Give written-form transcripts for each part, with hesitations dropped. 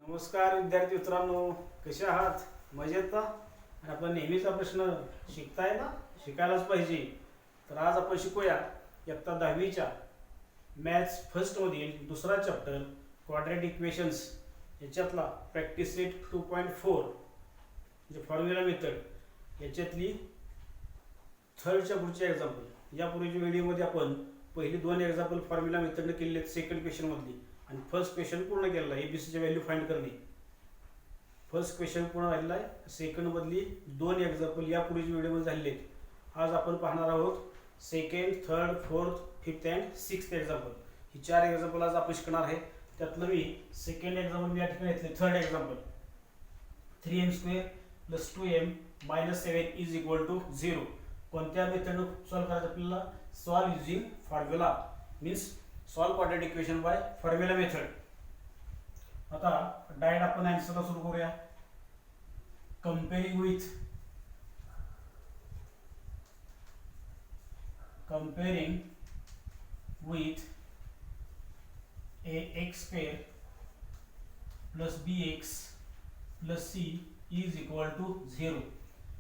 नमस्कार विद्यार्थी मित्रांनो, कसे आहात? मजेत ना? आणि आपण नेहमीचा प्रश्न शिकताय ना, शिकायलाच पाहिजे. तर आज आपण शिकूया इयत्ता 10वीच्या मॅथ्स फर्स्टमधील दुसरा चॅप्टर क्वाड्रॅटिक इक्वेशन्स याच्यातला प्रॅक्टिस सेट 2.4 म्हणजे फॉर्म्युला मेथड याच्यातली थर्डच्या पुढची एक्झाम्पल. यापूर्वीच्या व्हिडिओमध्ये आपण पहिली दोन एक्झाम्पल फॉर्म्युला मेथडने केलेले आहेत सेकंड क्वेश्चनमधली, आणि फर्स्ट क्वेश्चन पूर्ण केलेला आहे. एबीसीची व्हॅल्यू फाइंड करणे. फर्स्ट क्वेश्चन पूर्ण झालेला आहे. सेकंड मधली दोन एक्झाम्पल यापूर्वीच्या व्हिडिओमध्ये झालेले आहेत. आज आपण पाहणार आहोत second, third, fourth, fifth and sixth example. ही चार एक्झाम्पल आज आपण शिकणार आहे. त्यातलं मी सेकंड एक्झाम्पल मी या ठिकाणी घेतले. Third example 3m² + 2m - 7 = 0. कोणत्या मेथडने सॉल्व्ह करायचं आपल्याला? Solve using formula, means solve quadratic equation by formula method. आता डायरेक्ट आपण आन्सरला सुरू करूया. कंपेअरिंग विथ ax² + bx + c = 0.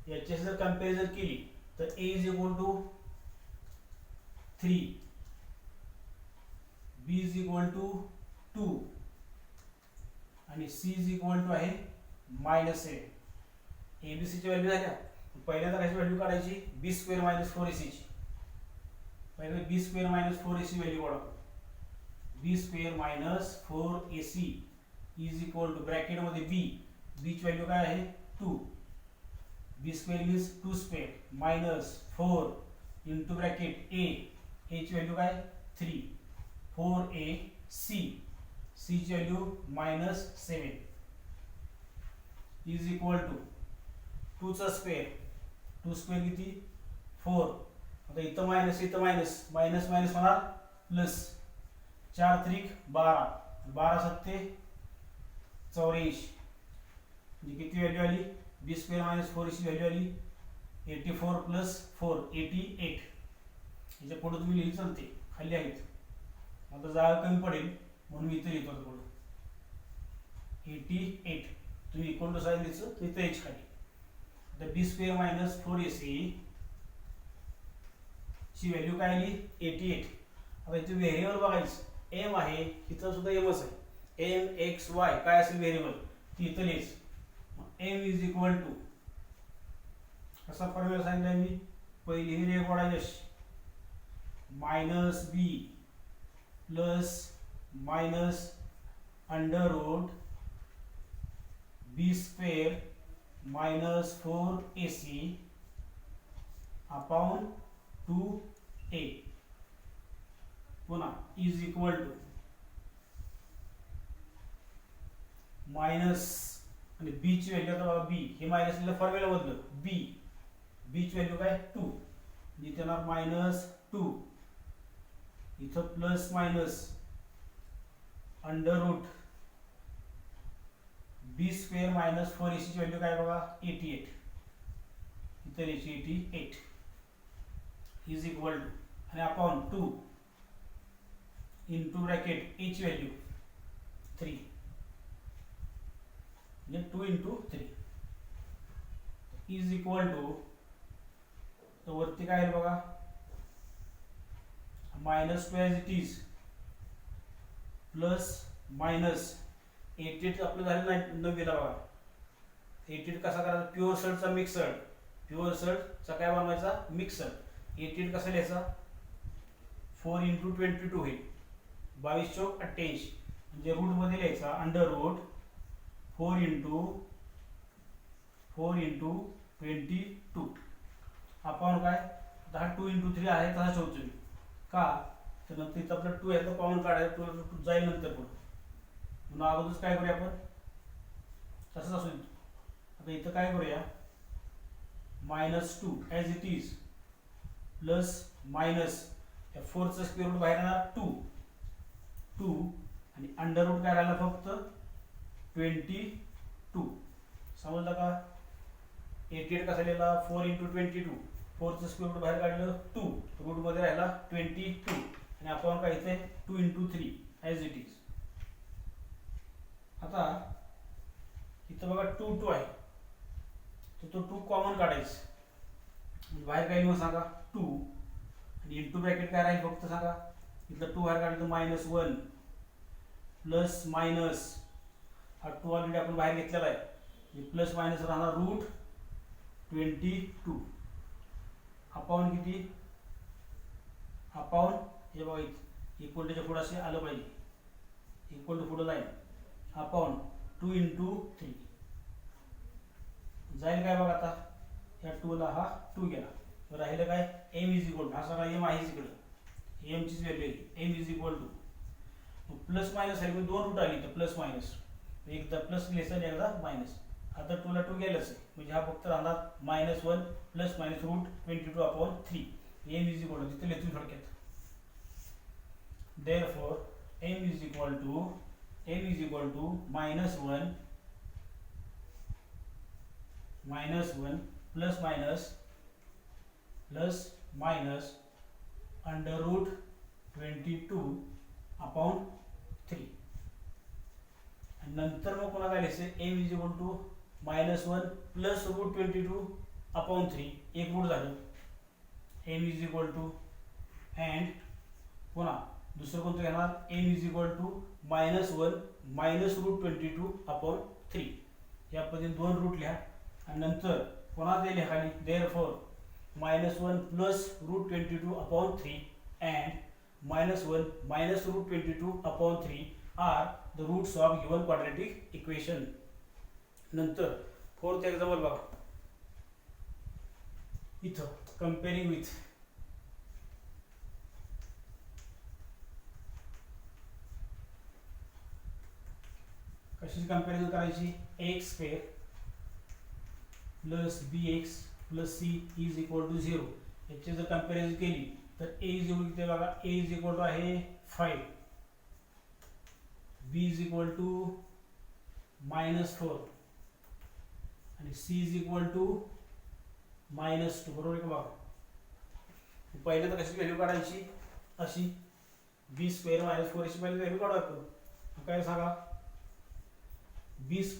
याची जर कंपॅरिझन केली तर a = 3, b = 2 आणि c आहे -7. एबीसीची व्हॅल्यू झाल्या. पहिल्यांदा कशी व्हॅल्यू काढायची? b² - 4ac ची. पहिले b² - 4ac व्हॅल्यू काढा. b² - 4ac = ब्रॅकेट मध्ये b ची व्हॅल्यू काय आहे? 2. b² means 2² - 4 into bracket a ची व्हॅल्यू काय? 3. 4ac ची व्हॅल्यू -7 = 2 चा स्क्वेअर. 2² किती? 4. आता इथं मायनस इथं मायनस मायनस मायनस होणार प्लस. 4 त्रिक 12, 12 सत्ते 84. म्हणजे किती व्हॅल्यू आली? b² - 4ac व्हॅल्यू आली 84 + 4 88. याच्या पुढे तुम्ही लिहिली चालते, खाली आहेत. आता जागा कमी पडेल म्हणून इथे लिहितो पुढे 88. तुम्ही इक्वल साईन द्यायचं इथं एच खाली. आता b² - 4ac ची व्हॅल्यू काय आली? 88. आता इथे व्हेरिएबल बघायचं. m आहे, इथं सुद्धा mच आहे. m x y काय असेल व्हेरिएबल ती इथं लिहायचं. m = कसा फॉर्म्युला सांगितलाय मी? पहिली ही रेघ ओढायची अशी -b plus minus √ b² - 4ac upon 2a. पुन्हा = मायनस आणि b ची व्हॅल्यू. आता बघा b हे मायनस लिहिलं फॉर्म्युला मधलं. b ची व्हॅल्यू काय? 2. इथे येणार -2. इथं प्लस मायनस √ b² - 4ac ची व्हॅल्यू काय बघा? 88. इथं लिहायची 88 = आणि अपॉन 2 इंटू ब्रॅकेट a ची व्हॅल्यू 3. म्हणजे 2 × 3 = तर वरती काय आहे बघा? -2 as it is plus minus 88 आपलं झालं 9वीला बघा. 88 कसा करायचा? प्युअर सर्टचा मिक्सर. प्युअर सर्टचा काय बनवायचा? मिक्सर. 88 कसा लिहायचा? 4 × 22 होईल. 22 चौक 88. म्हणजे रूट मध्ये लिहायचा √ 4 × 22 आपण काय? 2 × 3 आहे तसा ठेवतो मी. का? तर नंतर इथं आपलं 2 याचं पाऊंड काढायचं. 2 जाईल नंतर पुढे, म्हणून अगोदरच काय करूया आपण? तसंच असू दे. आता इथं काय करूया? -2 as it is plus minus 4चं स्क्वेअर रूट बाहेर येणार 2 आणि √ काय राहिला? फक्त 22. समजलं का? 88 कसा लिहिला? 4 × 22. 4चं स्क्वेअर रूट बाहेर काढलं 2, रूट मध्ये राहिला 22 आणि आपण काय इथे 2 × 3 ॲज इट इज. आता इथं बघा 2 आहे, तर तो 2 कॉमन काढायचा. बाहेर काय मग सांगा 2 आणि इंटू ब्रॅकेट काय राहील फक्त सांगा. इथलं 2 बाहेर काढलं -1 प्लस मायनस हा 2 ऑलरेडी आपण बाहेर घेतलेला आहे, प्लस मायनस राहणार √22 अपॉन किती अपॉन हे बघा इक्वल टूच्या पुढे असे आलं पाहिजे, इक्वल टू पुढे लाईन अपॉन 2 × 3 जाईल काय बघा. आता या 2 ला हा 2 गेला, राहिलं काय m इज इक्वल टू हा सगळा m आहे इकडे, m चीच value m is equal two plus minus आहे, 2 रूट आली तर प्लस मायनस, एकदा प्लस लिहायचं एकदा मायनस. आता 2 ला 2 गेलंच आहे, म्हणजे हा फक्त राहणार -1 plus minus √22/3 m is equal to तिथे लिहितो थोडक्यात. therefore m is equal to -1 plus minus √22/3 आणि नंतर मग कोणा काय लिहायचं m is equal to -1 plus √22/3 एक रूट झालं m is equal to and पुन्हा दुसरं कोणतं घेणार m इज इक्वल टू -1 √22/3 या पद्धतीने 2 रूट लिहा आणि नंतर पुन्हा ते लिहा खाली. therefore -1 plus √22/3 and -1 √22/3 are the roots of given quadratic equation. नंतर 4th एक्झाम्पल बघा, इथं कंपेअरिंग विथ कशी कंपॅरिझन करायची. x² plus bx plus c is equal to 0 याची जर कंपॅरिझन केली तर a इज इक्वल टू बघा a इज इक्वल टू आहे 5, b इज इक्वल टू -4 आणि c इज इक्वल टू -2. बरोबर आहे का बघा. पहिले तर कशी व्हॅल्यू काढायची अशी b² - 4 अशी पहिले व्हॅल्यू काढू आपण. काय सांगा b² -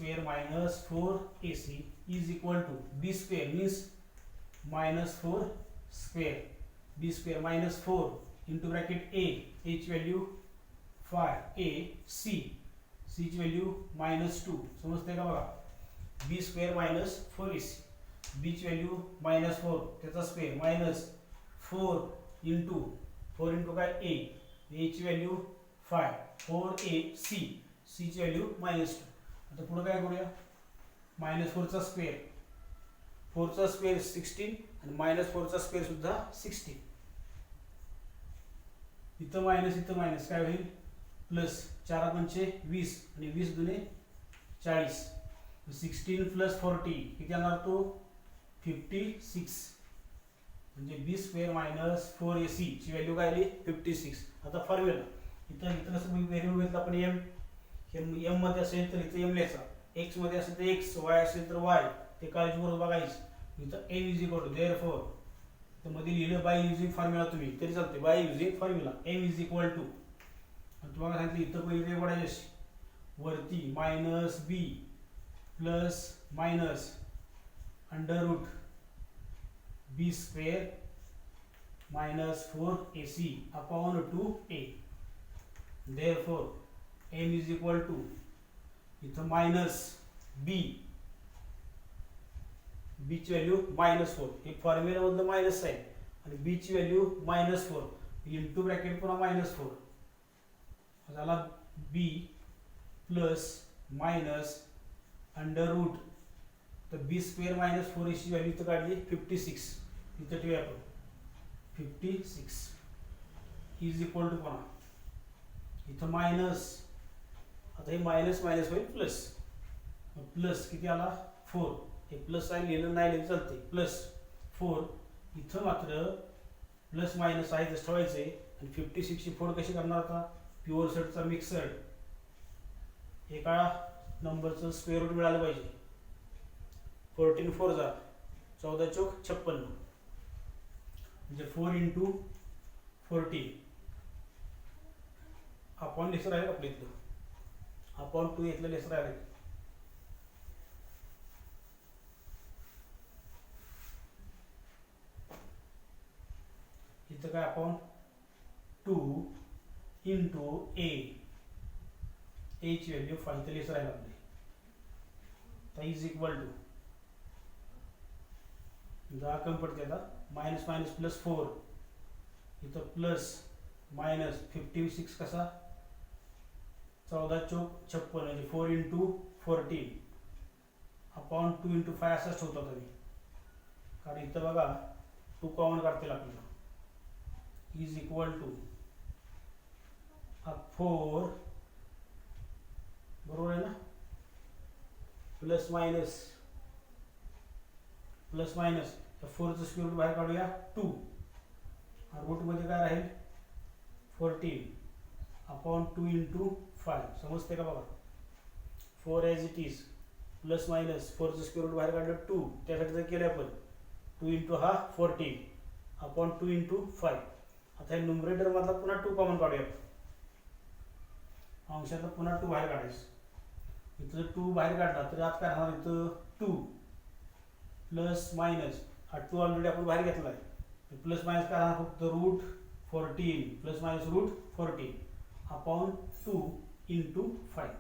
4ac is equal to b² means -4 square, b² -4 into bracket a ची व्हॅल्यू 5 a c ची व्हॅल्यू -2 समजते का बघा. b² - 4ac b ची व्हॅल्यू -4 त्याचा स्क्वेअर -4 into काय a ची व्हॅल्यू 5 4ac c ची व्हॅल्यू -2. आता पुढे काय करूया -4 चा स्क्वेअर 4 चा स्क्वेअर 16 आणि -4 चा स्क्वेअर सुद्धा 16. इथं मायनस काय होईल प्लस 4 पंचे 20 आणि 20 दुने 40 16 प्लस 40 किती येणार तो 56 म्हणजे b² - 4ac ची व्हॅल्यू काय आली 56. आता फॉर्म्युला इथं कसं व्हेरिएबल घेतलं आपण m मध्ये असेल तर इथे m लिहायचा, x मध्ये असेल तर x, y असेल तर y, ते काळजीपूर्वक बघायचं. इथं m is equal to therefore तर मध्ये लिहिलं बाय युजिंग फॉर्म्युला तुम्ही तरी चालते, by using formula m is equal to आणि तुम्हाला सांगितलं इथं पहिले पडायचे वरती -b plus minus √b² -4ac upon 2a. Therefore m is equal to इथं -b ची व्हॅल्यू -4 हे फॉर्म्युला मधलं मायनस आहे आणि b ची व्हॅल्यू -4 इंटू ब्रॅकेट पुन्हा -4 झाला b प्लस मायनस √ तर b² - 4ac व्हॅल्यू इथं काढली 56 इथं ठेवूया आपण 56 इज इक्वल टू पुन्हा इथं मायनस, आता हे मायनस होईल प्लस किती आला 4, हे प्लस आहे लिहिलं नाही लिहिलं चालते +4 इथं मात्र प्लस मायनस आहे जसं ठेवायचंय आणि 56 ची फोड कशी करणार आता प्युअर सेटचा मिक्सर एका नंबरचं स्क्वेअर रूट मिळालं पाहिजे. 14 4 जा 14 चौक 56 म्हणजे 4 × 14 अपॉन लेसर आहे आपल्या इथलं अपॉन 2 इथलं लेसर आहे इथं काय आपण 2 इंटू ए ची व्हॅल्यू 5 इथं लिहित राहील आपली तर इज इक्वल टू 10 कमी पडते आता मायनस मायनस प्लस 4 इथं प्लस मायनस 56 कसा 14 चौक 56 म्हणजे 4 इंटू 14 अपॉन 2 इंटू 5 असाच ठेवतो तुम्ही कारण इथं बघा 2 कॉमन काढतील आपल्याला इज इक्वल टू 4 बरोबर आहे ना प्लस मायनस 4चं स्क्वेअर रूट बाहेर काढूया 2 रूट मध्ये काय राहील 14 अपॉन 2 इंटू 5 समजते का बघा 4 as it is plus minus 4चं स्क्वेअर रूट बाहेर काढलं 2 त्यासाठी जर केलं आपण 2 इंटू हा 14 अपॉन 2 इंटू 5 आता हे न्यूमरेटर मधला पुन्हा 2 कॉमन काढूया अंशातला पुन्हा 2 बाहेर काढायचं इथं जर 2 बाहेर काढला तर आत काय राहणार इथं 2 प्लस मायनस हा 2 ऑलरेडी आपण बाहेर घेतला आहे प्लस मायनस काय राहणार फक्त root 14 plus minus root 14 upon 2 into 5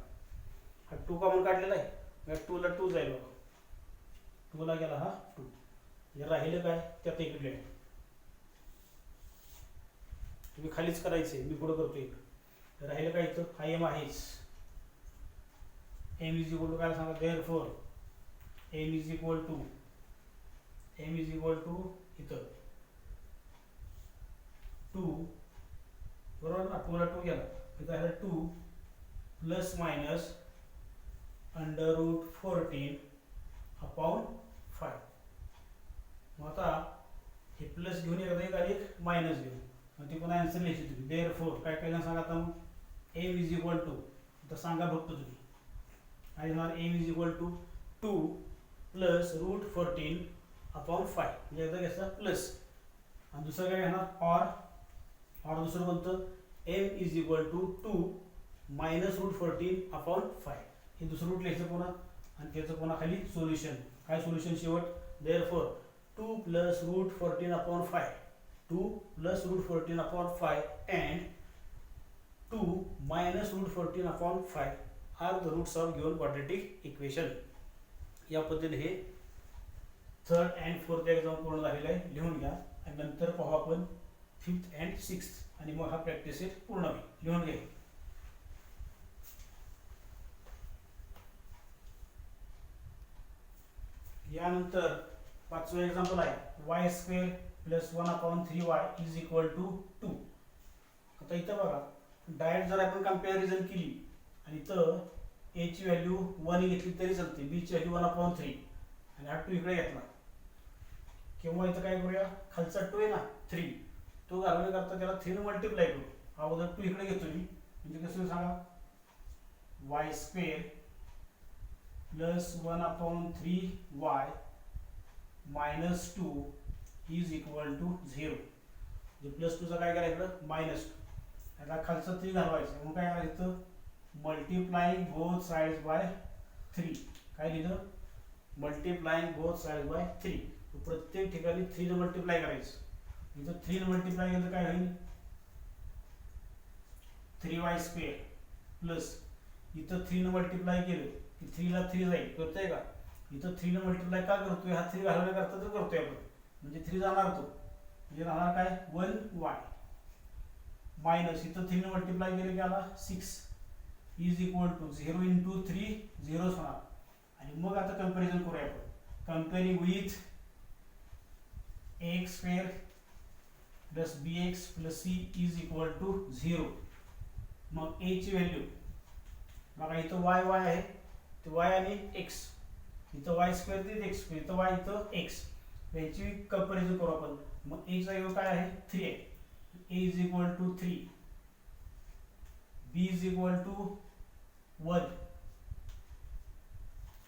हा 2 कॉमन काढलेला आहे 2 ला 2 जाईल बघा 2 ला गेला हा 2 म्हणजे राहिलं काय त्यात इकडे आहे तुम्ही खालीच करायचे मी पुढे करतो इकडे राहिलं काय इथं हा एम आहेच एम इज इक्वल टू काय सांगा therefore M is equal to इथं 2 बरोबर ना 2 ला 2 गेला इथं आहे 2 plus minus under root 14 upon 5 मग आता हे प्लस घेऊन एकदा एक मायनस घेऊन मग ते पुन्हा आन्सर लिहायची तुम्ही देअरफॉर काय काय सांगा आता मग एम इज इक्वल टू तर सांगा फक्त तुम्ही काय येणार M is equal to 2 plus root 14 upon 5 म्हणजे एकदा घ्यायचा प्लस आणि दुसरं काय घेणार और दुसरं कोणतं M is equal to 2 minus root 14 upon 5 हे दुसरं रूट लिहायचं पुन्हा आणि त्याचं पुन्हा खाली सोल्युशन काय सोल्युशन शेवट therefore 2 plus root 14 upon 5 2 plus root 14 upon 5 and 2 minus root 14 upon 5 are the roots of given quadratic equation. या पद्धतीने हे 3rd and 4th एक्झाम पूर्ण झालेला आहे लिहून घ्या आणि नंतर पाहू आपण 5th and 6th आणि मग हा प्रॅक्टिस सेट पूर्ण होईल लिहून घ्या यानंतर 5वा एक्झाम्पल आहे y square plus 1 upon 3y is equal to 2 आता इथं बघा डायरेक्ट जर आपण कंपॅरिझन केली आणि इथं a ची व्हॅल्यू 1 घेतली तरी चालते b ची व्हॅल्यू 1 अपॉन 3 आणि हा 2 इकडे घेतला किंवा इथं काय करूया खालचा 2 आहे ना 3 तो घालवण्याकरता त्याला 3 ने मल्टिप्लाय करू अगोदर 2 इकडे घेतो मी म्हणजे कसं सांगा y square plus 1 upon 3y minus 2 is equal to 0 जे प्लस 2 चा काय करायचं मायनस 2 आता खालचा 3 घालवायचं मग काय करायचं मल्टिप्लाइंग बोथ साइड्स बाय 3 काय लिहिलं मल्टिप्लाइंग बोथ साइड्स बाय 3 प्रत्येक ठिकाणी 3 ने मल्टिप्लाय करायचं इथं 3 ने मल्टिप्लाय केलं तर काय होईल 3y स्क्वेअर प्लस इथं 3 ने मल्टिप्लाय केलं की 3 ला 3 जाईल कळतंय का इथं 3 ने मल्टिप्लाय का करतोय हा 3 घालवण्याकरता तर करतोय आपण म्हणजे 3 जाणार तो म्हणजे राहणार काय 1y मायनस इथं 3 ने मल्टिप्लाय केलं की आला 6 इज इक्वल टू 0 इंटू 3 0 होणार आणि मग आता कंपॅरिझन करूया आपण comparing with x square plus bx plus c is equal to 0 मग a ची व्हॅल्यू बघा इथं y आहे ते y आणि x इथं y स्क्वेअर ते x स्क्वेअर इथं y इथं x याची कंपॅरिझन करू आपण मग a चा व्हॅल्यू काय आहे 3 आहे a is equal to 3 b is equal to 1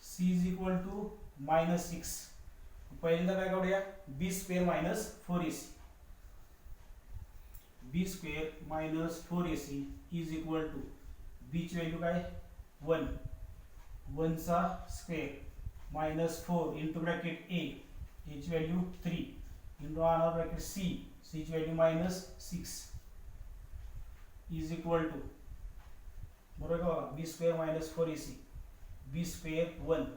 c is equal to minus 6 पहिल्यांदा काय करूया b square minus 4ac b square minus 4ac is equal to b ची व्हॅल्यू काय 1 1 चा square minus 4 into bracket a ची value 3 into another bracket c C ची value -6 is equal to, बरोबर का, B square -4ac, B square 1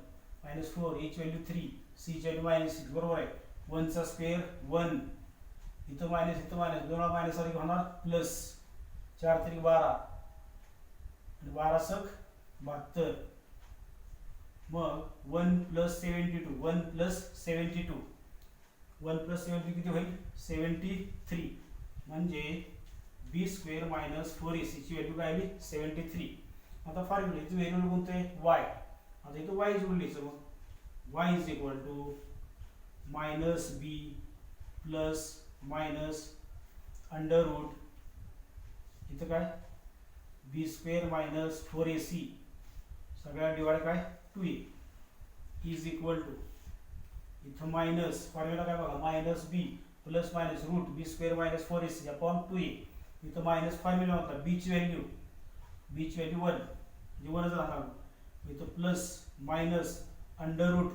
-4, a ची value 3, c ची value -6, बरोबर आहे. 1 चा स्क्वेअर 1, इथं मायनस इथं मायनस, 2 मायनस आली होणार प्लस, 4 3 12 आणि 12 सक 72. मग 1 + 72, 1 + 72, 1 + 72 किती होईल 73. म्हणजे बी स्क्वेअर -4ac ची व्हॅल्यू काय आली 73. आता फॉर्म्युला इथे व्हेरिएबल कोणतं आहे y. आता इथं y जोडून लिहायचं. मग y is equal to -b plus minus under root, इथं काय बी स्क्वेअर -4ac सगळ्या डिवाइड काय 2a इज इक्वल टू, इथं मायनस फॉर्म्युला काय बघा, -b plus minus root B square -4ac upon 2a. इथं मायनस फॉर्म्युला होता b ची व्हॅल्यू 1 म्हणजे 1च राहणार. इथं प्लस मायनस अंडर रूट,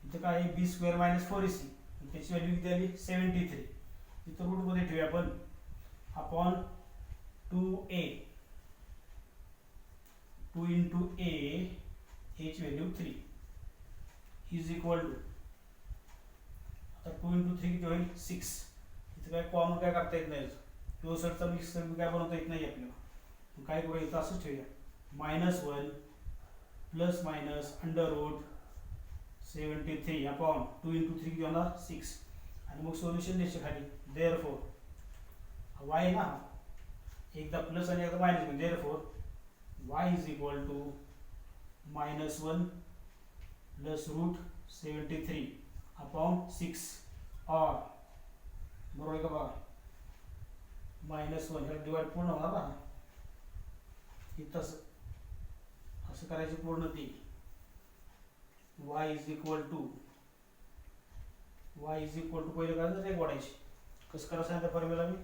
इथं काय आहे बी स्क्वेअर -4ac, त्याची व्हॅल्यू किती आली 73. इथं रूट मध्ये ठेवूया आपण, upon 2a, 2 into a, a ची व्हॅल्यू 3 इज इक्वल टू, आता 2 into 3 किती होईल 6. इथं काय कॉमन काय करता येत नाही, 64चा मिक्सर काय बनवता येत नाही आपल्याला. काय करूया, इथं असंच ठेवूया, -1 plus minus under root 73 upon 2 into 3 किती होणार 6. आणि मग सोल्युशन द्यायचे खाली. देअरफॉर y ना, एकदा प्लस आणि एकदा मायनस घेऊन, therefore y is equal to -1 plus root 73 upon 6 और, बरोबर आहे का बघा, -1 ह्याला डिवाइड पूर्ण होणार ना, इथं असं करायची पूर्ण ती. y इज इक्वल टू पहिलं करायचं एक वाढायची. कसं करायचं सांगितलं फॉर्म्युला मी,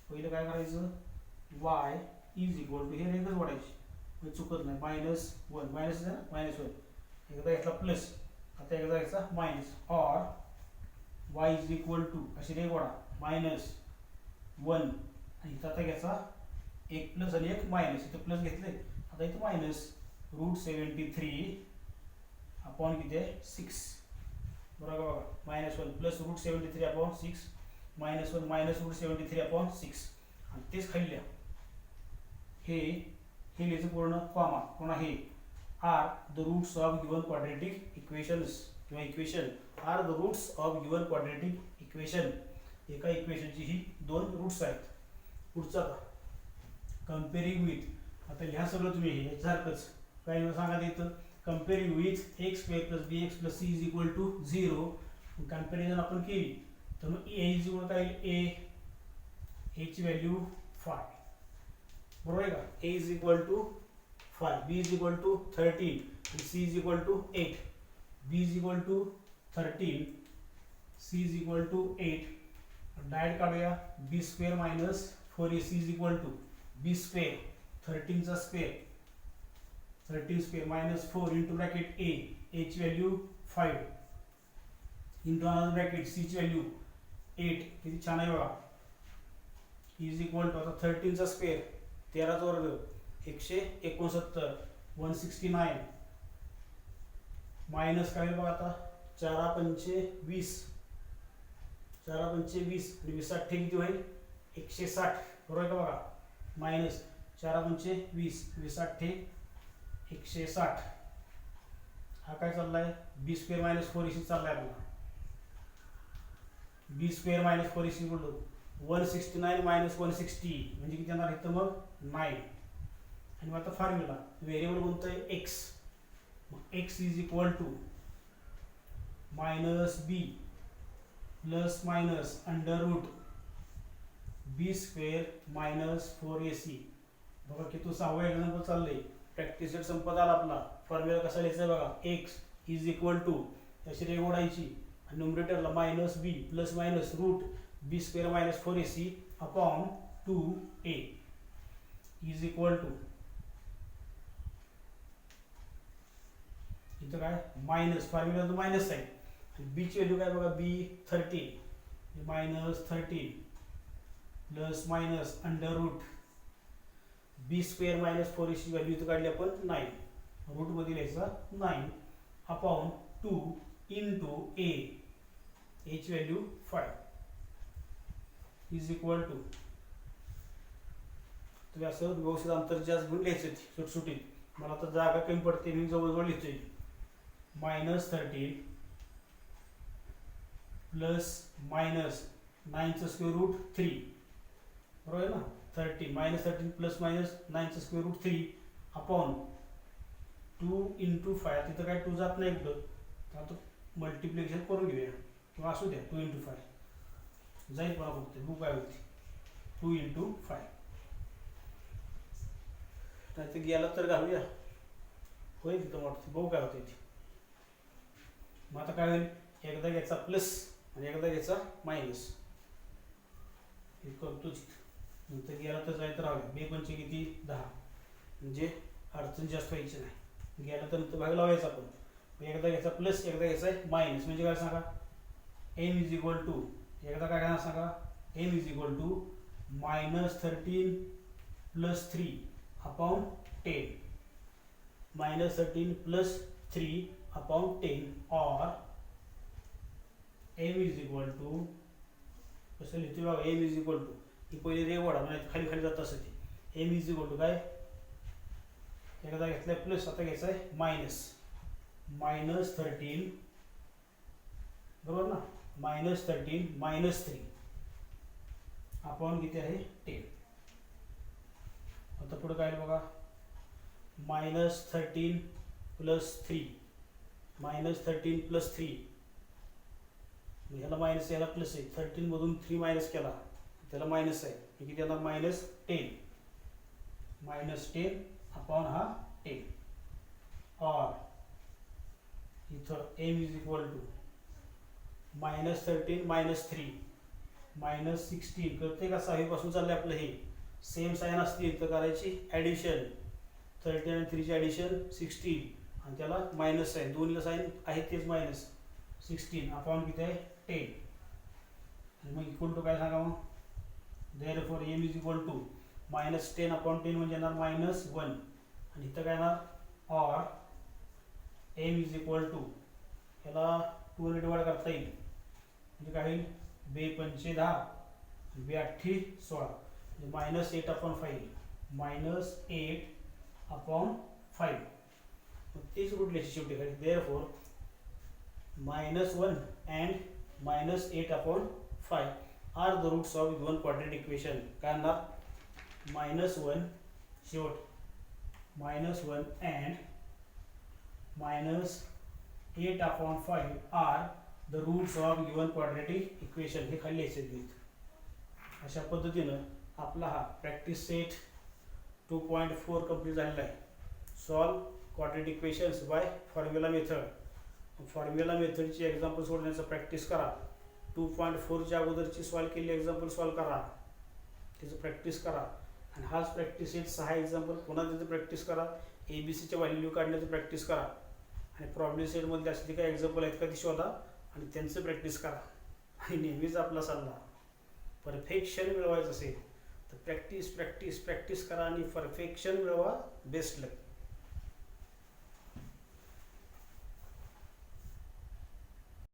पहिलं काय करायचं, y इज इक्वल टू, हे रेखच वाढायची म्हणजे चुकत नाही, -1 मायनस आहे ना, -1 एकदा घेतला प्लस, आता एकदा घ्यायचा मायनस, और y इज इक्वल टू अशी रेख वाढा -1 आणि इथं आता घ्यायचा एक प्लस आणि एक मायनस, इथं प्लस घेतले, आता इथं मायनस रूट 73 अपॉन किती आहे 6, बरोबर बघा, -1 plus root 73 upon 6, -1 minus root 73 upon 6. आणि तेच खाली लिहा, हे लिहायचं पूर्ण कॉमा, पुन्हा हे are the roots of given quadratic equations किंवा equation, are the roots of given quadratic equation. एका इक्वेशनची ही 2 रूट्स आहेत. पुढचा कंपेरिंग विथ, आता लिहा सगळं तुम्ही हे सारखंच, काय सांगा इथं, comparing with x square plus bx plus c is equal to 0. Comparison आपण केली तर मग a इज इक्वल काय, a ची व्हॅल्यू 5, बरोबर आहे का, a is equal to 5, b is equal to 13 आणि c is equal to 8, b is equal to 13, c is equal to 8. Direct काढूया, b square -4ac is equal to b square 13 चा square, 13 square -4 into bracket a ची value 5 into another bracket c ची value 8, किती छान आहे बघा, is equal to, आता 13 चा स्क्वेअर 13 चा वर्ग 169, 169 मायनस काय बघा, आता 4 पंचे 20, 4 पंचे 20 आणि 20 8 किती होईल 160, बरोबर आहे का बघा, मायनस 4 पंचे 20, 20 8 160. हा काय चाललाय, बी स्क्वेअर -4ac चाललाय आपला, बी स्क्वेअर -4ac बोलतो 169 -160 म्हणजे किती येणार इथं मग 9. आणि मग आता फॉर्म्युला व्हेरिएबल कोणतं आहे x, मग x is equal to -b plus minus under root B square -4ac. बघा की तो 6वा एक्झाम्पल चाललंय, प्रॅक्टिस सेट संपत आला आपला. फॉर्म्युला कसा लिहायचा बघा, x इज इक्वल टू त्याची रेघ ओढायची आणि न्यूमरेटरला -b plus minus root B square -4ac upon 2a is equal to, इथं काय मायनस, फॉर्म्युला तो मायनस आहे, बी ची व्हॅल्यू काय बघा, b 13 -13 plus minus under root B square minus 4 ची व्हॅल्यू इथं काढली आपण 9, रूट मध्ये लिहायचा 9 अपॉन 2 इंटू ए, ची व्हॅल्यू 5 इज इक्वल टू, तुम्ही असं व्यवस्थित अंतर जास्त घेऊन लिहायचं सुटसुटीत. मला आता जागा कमी पडते, मी जवळजवळ लिहितोय. -13 प्लस मायनस 9चं स्क्वेअर रूट 3, बरोबर आहे ना. 13 -13 प्लस मायनस 9चं स्क्वेअर रूट 3 अपॉन 2 इंटू 5, तिथं काय 2 जात नाही कुठं, तर आता मल्टिप्लिकेशन करून घेऊया किंवा असू द्या 2 इंटू 5 जाईल मला फक्त बुक काय होती 2 इंटू 5, नाही तर गेला तर घालूया, होईल तिथं वाटतं बघू काय होते. मग आता काय होईल, एकदा घ्यायचा प्लस आणि एकदा घ्यायचा मायनस, हे करतोच. नंतर गेला तर जायचं राहूया. 2 पंचे किती 10, म्हणजे अडचण जास्त व्हायची नाही. गेला तर नंतर भाग लावायचा आपण. एकदा घ्यायचा प्लस, एकदा घ्यायचा मायनस, म्हणजे काय सांगा, एम इज इक्वल टू, एकदा काय घेणार सांगा, M is equal to -13 plus 3 upon 10, -13 plus 3 upon 10, और एम इज इक्वल टू, कसं लिहितो बघा, एम इज इक्वल टू, ही पहिले रे वडा म्हणजे खाली खाली जात असते. एम इज इक्वल टू काय, एकदा घेतलाय प्लस, आता घ्यायचा आहे मायनस, -13, बरोबर ना, -13 मायनस 3 अपॉन किती आहे 10. आता पुढे काय बघा, -13 प्लस 3, -13 प्लस 3, ह्याला मायनस याला प्लस आहे, 13 मधून 3 मायनस केला त्याला मायनस आहे, हे किती येणार -10 अपॉन हा 10, और इथं M is equal to -13 minus 3 -16, कळते का, 6 पासून चाललंय आपलं हे. सेम साईन असतील तर करायची ॲडिशन, 13 आणि 3ची ॲडिशन 16, आणि त्याला मायनस आहे, दोन्हीला साईन आहे तेच -16 अपॉन किती आहे 10, आणि मग इक्वल टू काय सांगा, मग therefore M is equal to -10 upon 10 म्हणजे येणार -1, आणि इथं काय येणार, और एम इज इक्वल टू, याला 2 ने डिवाइड करता येईल, म्हणजे काय होईल, 2 पंचे 10, 2 आठी 16, म्हणजे -8 अपॉन 5, -8 अपॉन 5, मग तेच रूट लिहायची शेवटी काय, therefore -1 and -8 upon 5 are the roots of given quadratic equation. काय आणणार, -1 शेवट, -1 and -8 upon 5 are the roots of given quadratic equation. हे खाली लिहायचे. अशा पद्धतीनं आपला हा प्रॅक्टिस सेट 2.4 कंप्लीट झालेला आहे. Solve quadratic equations by formula method. Formula मेथडची एक्झाम्पल सोडण्याचा प्रॅक्टिस करा. 2.4च्या अगोदरची सॉल्व केलेली एक्झाम्पल सॉल्व करा, त्याचं प्रॅक्टिस करा. आणि हाच प्रॅक्टिस सेट 6 एक्झाम्पल पुन्हा त्याचं प्रॅक्टिस करा. ABCच्या व्हॅल्यू काढण्याचं प्रॅक्टिस करा. आणि प्रॉब्लेम सेटमध्ये असली काही एक्झाम्पल आहेत का ती शोधा आणि त्यांचं प्रॅक्टिस करा. आणि नेहमीच आपला सल्ला, परफेक्शन मिळवायचं असेल तर प्रॅक्टिस प्रॅक्टिस प्रॅक्टिस करा आणि परफेक्शन मिळवा. बेस्ट लक.